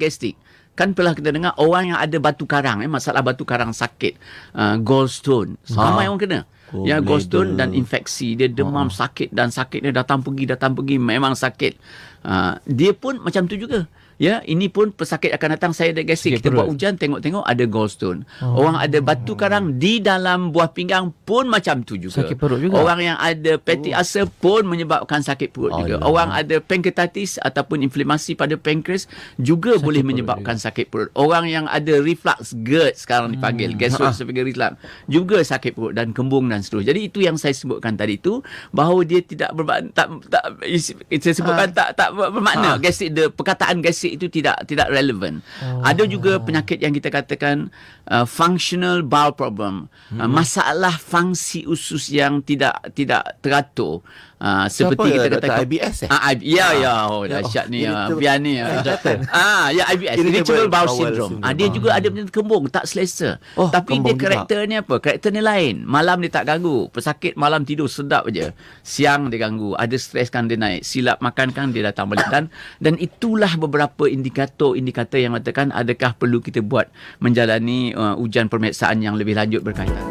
gastrik. Kan pernah kita dengar orang yang ada batu karang, masalah batu karang sakit, gallstone. Ramai orang kena. Ya, gallstone dan infeksi. Dia demam, sakit, dan sakitnya datang pergi, memang sakit. Dia pun macam tu juga. Ya, ini pun pesakit akan datang, saya ada gastrik. Kita buat ujian, tengok-tengok ada gallstone. Orang ada batu karang di dalam buah pinggang pun macam tu juga. Sakit perut juga. Orang yang ada fatty ulcer pun menyebabkan sakit perut juga. Orang ada pancreatitis ataupun inflamasi pada pankreas juga boleh menyebabkan sakit perut. Orang yang ada reflux GERD sekarang dipanggil, gastroesophageal reflux, juga sakit perut dan kembung dan seterusnya. Jadi itu yang saya sebutkan tadi tu, bahawa dia tidak bermakna, saya sebutkan tak bermakna. Gastrik, perkataan gastrik itu tidak relevan. Ada juga penyakit yang kita katakan functional bowel problem, masalah fungsi usus yang tidak teratur. Seperti kita katakan IBS dahsyat ni, biar ni IBS, irritable bowel syndrome. Dia juga ada kembung tak selesa. Tapi dia karakternya apa? Karakternya lain. Malam dia tak ganggu. Pesakit malam tidur sedap je. Siang dia ganggu. Ada stres kan dia naik. Silap makan kan dia datang balik. Dan itulah beberapa indikator yang mengatakan adakah perlu kita buat menjalani ujian pemeriksaan yang lebih lanjut berkaitan.